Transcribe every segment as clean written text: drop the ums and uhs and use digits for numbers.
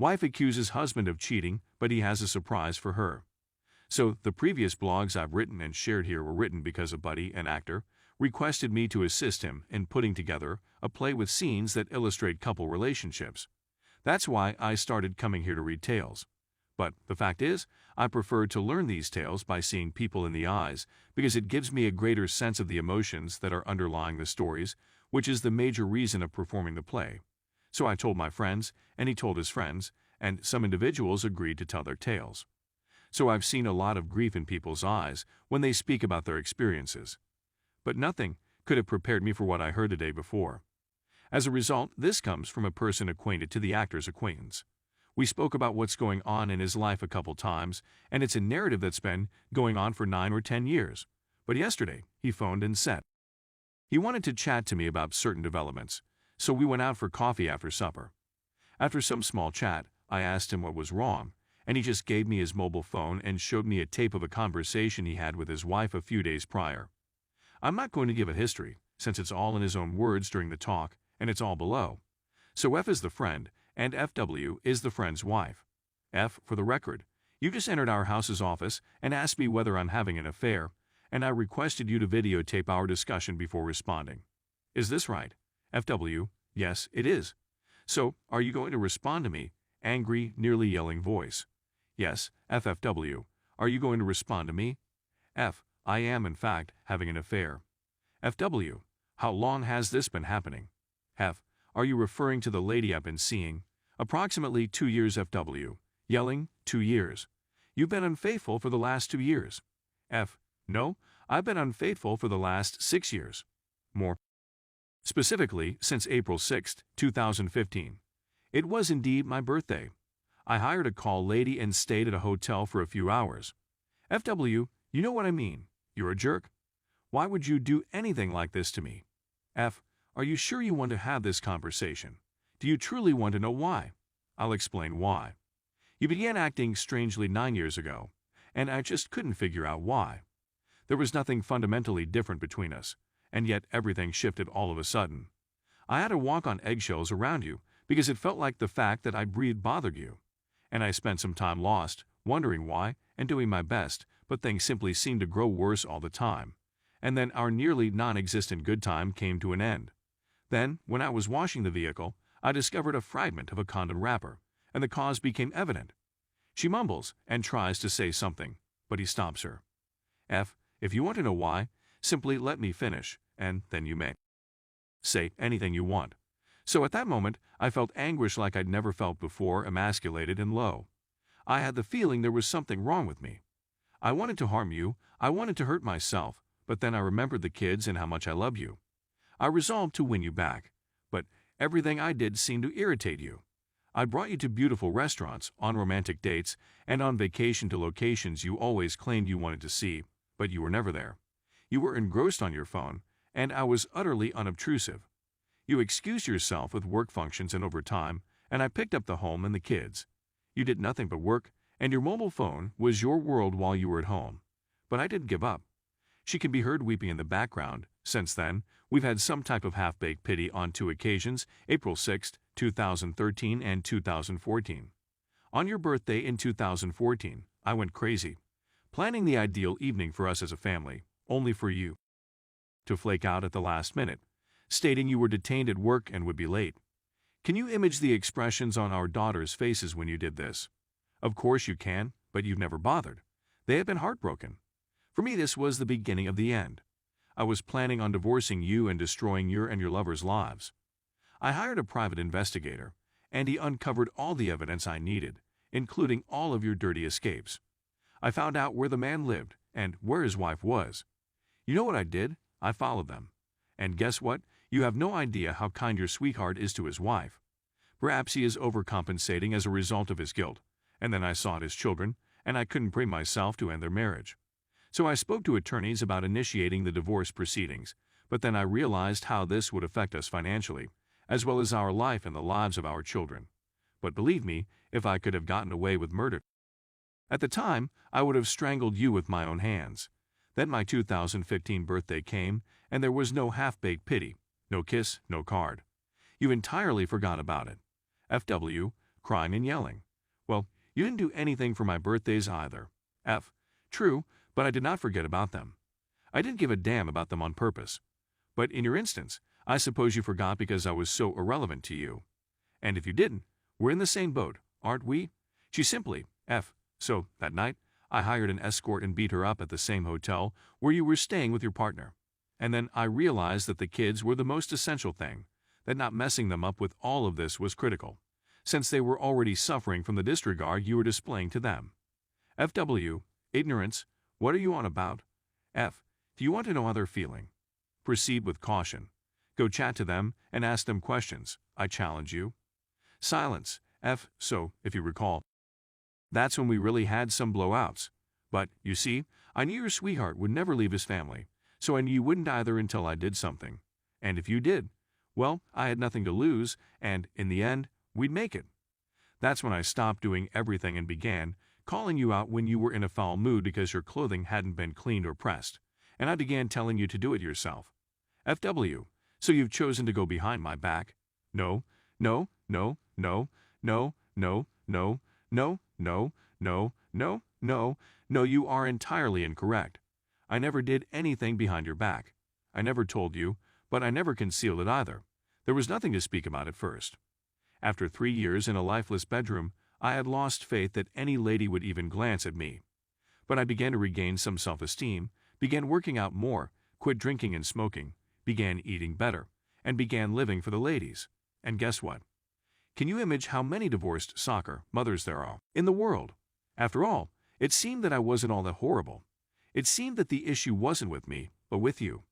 Wife accuses husband of cheating, but he has a surprise for her. So, the previous blogs I've written and shared here were written because a buddy, an actor, requested me to assist him in putting together a play with scenes that illustrate couple relationships. That's why I started coming here to read tales. But the fact is, I prefer to learn these tales by seeing people in the eyes because it gives me a greater sense of the emotions that are underlying the stories, which is the major reason of performing the play. So I told my friends, and he told his friends, and some individuals agreed to tell their tales. So I've seen a lot of grief in people's eyes when they speak about their experiences. But nothing could have prepared me for what I heard the day before. As a result, this comes from a person acquainted to the actor's acquaintance. We spoke about what's going on in his life a couple times, and it's a narrative that's been going on for 9 or 10 years. But yesterday, he phoned and said he wanted to chat to me about certain developments, so we went out for coffee after supper. After some small chat, I asked him what was wrong, and he just gave me his mobile phone and showed me a tape of a conversation he had with his wife a few days prior. I'm not going to give it history, since it's all in his own words during the talk, and it's all below. So F is the friend, and FW is the friend's wife. F, for the record, you just entered our house's office and asked me whether I'm having an affair, and I requested you to videotape our discussion before responding. Is this right? FW, yes, it is. So, are you going to respond to me? Angry, nearly yelling voice. Yes, FFW, are you going to respond to me? F, I am, in fact, having an affair. FW, how long has this been happening? F, are you referring to the lady I've been seeing? Approximately 2 years. FW, yelling, 2 years. You've been unfaithful for the last 2 years. F, no, I've been unfaithful for the last 6 years. More specifically, since April 6, 2015. It was indeed my birthday. I hired a call lady and stayed at a hotel for a few hours. FW, you know what I mean. You're a jerk. Why would you do anything like this to me? F, are you sure you want to have this conversation? Do you truly want to know why? I'll explain why. You began acting strangely 9 years ago, and I just couldn't figure out why. There was nothing fundamentally different between us, and yet everything shifted all of a sudden. I had to walk on eggshells around you because it felt like the fact that I breathed bothered you. And I spent some time lost, wondering why, and doing my best, but things simply seemed to grow worse all the time. And then our nearly non-existent good time came to an end. Then, when I was washing the vehicle, I discovered a fragment of a condom wrapper, and the cause became evident. She mumbles and tries to say something, but he stops her. F, if you want to know why, simply let me finish, and then you may say anything you want. So at that moment, I felt anguish like I'd never felt before, emasculated and low. I had the feeling there was something wrong with me. I wanted to harm you, I wanted to hurt myself, but then I remembered the kids and how much I love you. I resolved to win you back, but everything I did seemed to irritate you. I brought you to beautiful restaurants, on romantic dates, and on vacation to locations you always claimed you wanted to see, but you were never there. You were engrossed on your phone, and I was utterly unobtrusive. You excused yourself with work functions and overtime, and I picked up the home and the kids. You did nothing but work, and your mobile phone was your world while you were at home. But I didn't give up. She can be heard weeping in the background. Since then, we've had some type of half-baked pity on 2 occasions, April 6, 2013 and 2014. On your birthday in 2014, I went crazy, planning the ideal evening for us as a family, only for you to flake out at the last minute, stating you were detained at work and would be late. Can you image the expressions on our daughters' faces when you did this? Of course you can, but you've never bothered. They have been heartbroken. For me, this was the beginning of the end. I was planning on divorcing you and destroying your and your lover's lives. I hired a private investigator, and he uncovered all the evidence I needed, including all of your dirty escapes. I found out where the man lived and where his wife was. You know what I did? I followed them. And guess what? You have no idea how kind your sweetheart is to his wife. Perhaps he is overcompensating as a result of his guilt. And then I sought his children, and I couldn't bring myself to end their marriage. So I spoke to attorneys about initiating the divorce proceedings, but then I realized how this would affect us financially, as well as our life and the lives of our children. But believe me, if I could have gotten away with murder at the time, I would have strangled you with my own hands. Then my 2015 birthday came, and there was no half-baked pity, no kiss, no card. You entirely forgot about it. FW, crying and yelling. Well, you didn't do anything for my birthdays either. F. True, but I did not forget about them. I didn't give a damn about them on purpose. But in your instance, I suppose you forgot because I was so irrelevant to you. And if you didn't, we're in the same boat, aren't we? She simply, F. So, that night, I hired an escort and beat her up at the same hotel where you were staying with your partner. And then I realized that the kids were the most essential thing, that not messing them up with all of this was critical, since they were already suffering from the disregard you were displaying to them. FW. Ignorance. What are you on about? F. Do you want to know how they're feeling? Proceed with caution. Go chat to them and ask them questions. I challenge you. Silence. F. So, if you recall, that's when we really had some blowouts. But, you see, I knew your sweetheart would never leave his family, so I knew you wouldn't either until I did something. And if you did, well, I had nothing to lose, and, in the end, we'd make it. That's when I stopped doing everything and began calling you out when you were in a foul mood because your clothing hadn't been cleaned or pressed, and I began telling you to do it yourself. FW. So you've chosen to go behind my back? No, no, no, no, no, no, no, no, no, no, no, no, no, you are entirely incorrect. I never did anything behind your back. I never told you, but I never concealed it either. There was nothing to speak about at first. After 3 years in a lifeless bedroom, I had lost faith that any lady would even glance at me. But I began to regain some self-esteem, began working out more, quit drinking and smoking, began eating better, and began living for the ladies. And guess what? Can you imagine how many divorced soccer mothers there are in the world? After all, it seemed that I wasn't all that horrible. It seemed that the issue wasn't with me, but with you.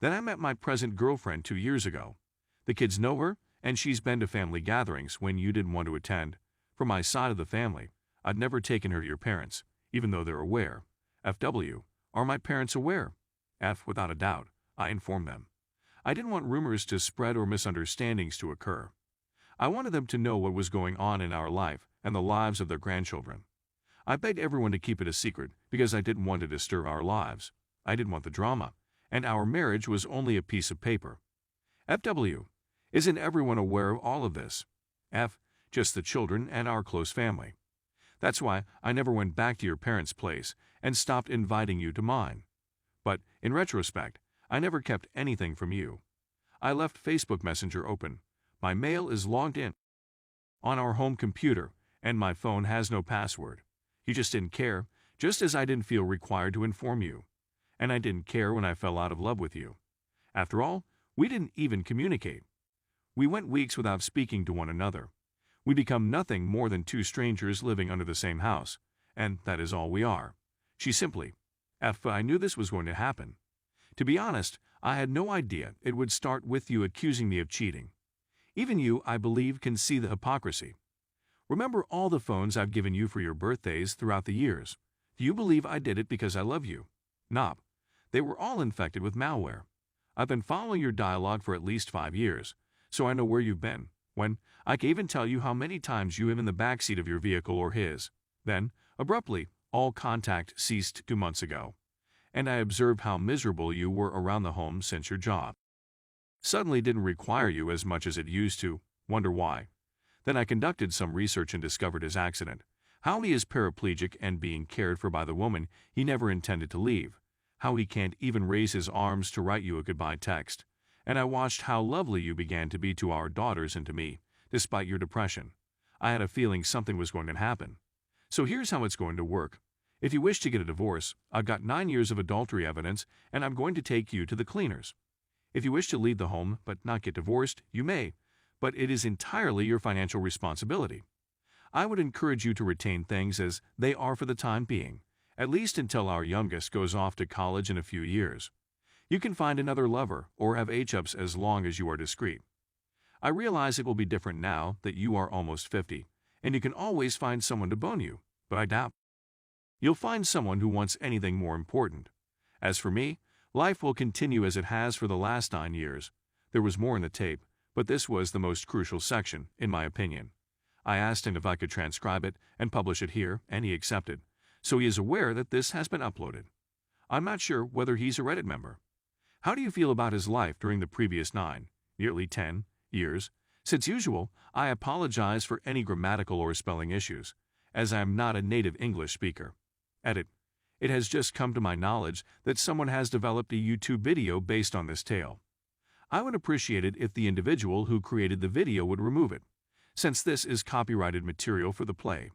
Then I met my present girlfriend 2 years ago. The kids know her, and she's been to family gatherings when you didn't want to attend. From my side of the family, I'd never taken her to your parents, even though they're aware. FW. Are my parents aware? F. Without a doubt. I informed them. I didn't want rumors to spread or misunderstandings to occur. I wanted them to know what was going on in our life and the lives of their grandchildren. I begged everyone to keep it a secret because I didn't want to disturb our lives. I didn't want the drama, and our marriage was only a piece of paper. FW. Isn't everyone aware of all of this? F. Just the children and our close family. That's why I never went back to your parents' place and stopped inviting you to mine. But, in retrospect, I never kept anything from you. I left Facebook Messenger open. My mail is logged in on our home computer, and my phone has no password. You just didn't care, just as I didn't feel required to inform you. And I didn't care when I fell out of love with you. After all, we didn't even communicate. We went weeks without speaking to one another. We become nothing more than two strangers living under the same house, and that is all we are. She simply, F. I knew this was going to happen. To be honest, I had no idea it would start with you accusing me of cheating. Even you, I believe, can see the hypocrisy. Remember all the phones I've given you for your birthdays throughout the years. Do you believe I did it because I love you? Nope. They were all infected with malware. I've been following your dialogue for at least 5 years, so I know where you've been. When I can even tell you how many times you have in the backseat of your vehicle or his. Then, abruptly, all contact ceased 2 months ago, and I observed how miserable you were around the home since your job suddenly didn't require you as much as it used to. Wonder why? Then I conducted some research and discovered his accident, how he is paraplegic and being cared for by the woman he never intended to leave, how he can't even raise his arms to write you a goodbye text, and I watched how lovely you began to be to our daughters and to me, despite your depression. I had a feeling something was going to happen. So here's how it's going to work. If you wish to get a divorce, I've got 9 years of adultery evidence, and I'm going to take you to the cleaners. If you wish to leave the home but not get divorced, you may, but it is entirely your financial responsibility. I would encourage you to retain things as they are for the time being, at least until our youngest goes off to college in a few years. You can find another lover or have H-ups as long as you are discreet. I realize it will be different now that you are almost 50, and you can always find someone to bone you, but I doubt you'll find someone who wants anything more important. As for me, life will continue as it has for the last 9 years. There was more in the tape, but this was the most crucial section, in my opinion. I asked him if I could transcribe it and publish it here, and he accepted, so he is aware that this has been uploaded. I'm not sure whether he's a Reddit member. How do you feel about his life during the previous 9, nearly 10, years, Since usual, I apologize for any grammatical or spelling issues, as I am not a native English speaker. Edit. It has just come to my knowledge that someone has developed a YouTube video based on this tale. I would appreciate it if the individual who created the video would remove it, since this is copyrighted material for the play.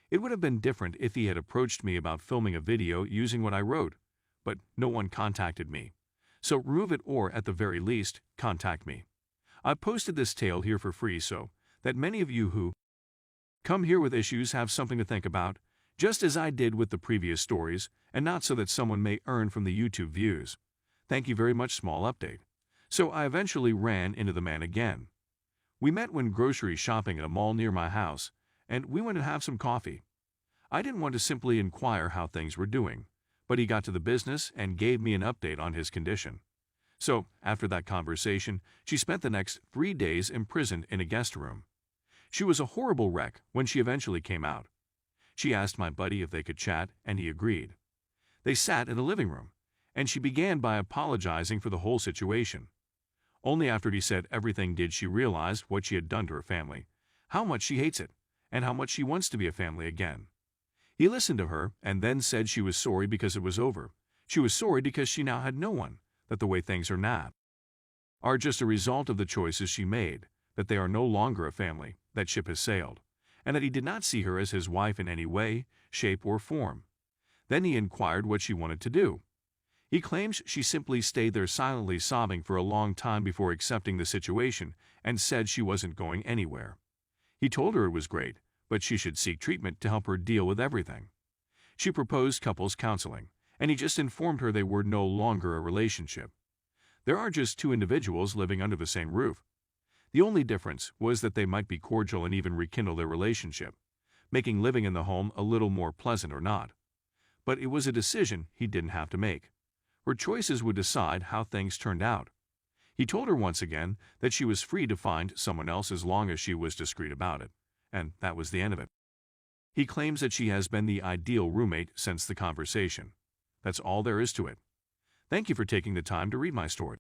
It would have been different if he had approached me about filming a video using what I wrote, but no one contacted me. So remove it, or at the very least, contact me. I've posted this tale here for free so that many of you who come here with issues have something to think about, just as I did with the previous stories, and not so that someone may earn from the YouTube views. Thank you very much. Small update. So I eventually ran into the man again. We met when grocery shopping at a mall near my house, and we went to have some coffee. I didn't want to simply inquire how things were doing, but he got to the business and gave me an update on his condition. So, after that conversation, she spent the next 3 days imprisoned in a guest room. She was a horrible wreck when she eventually came out. She asked my buddy if they could chat, and he agreed. They sat in the living room, and she began by apologizing for the whole situation. Only after he said everything did she realize what she had done to her family, how much she hates it, and how much she wants to be a family again. He listened to her and then said she was sorry because it was over. She was sorry because she now had no one, that the way things are now are just a result of the choices she made, that they are no longer a family, that ship has sailed, and that he did not see her as his wife in any way, shape, or form. Then he inquired what she wanted to do. He claims she simply stayed there silently sobbing for a long time before accepting the situation and said she wasn't going anywhere. He told her it was great, but she should seek treatment to help her deal with everything. She proposed couples counseling, and he just informed her they were no longer a relationship. There are just two individuals living under the same roof. The only difference was that they might be cordial and even rekindle their relationship, making living in the home a little more pleasant or not. But it was a decision he didn't have to make. Her choices would decide how things turned out. He told her once again that she was free to find someone else as long as she was discreet about it, and that was the end of it. He claims that she has been the ideal roommate since the conversation. That's all there is to it. Thank you for taking the time to read my story.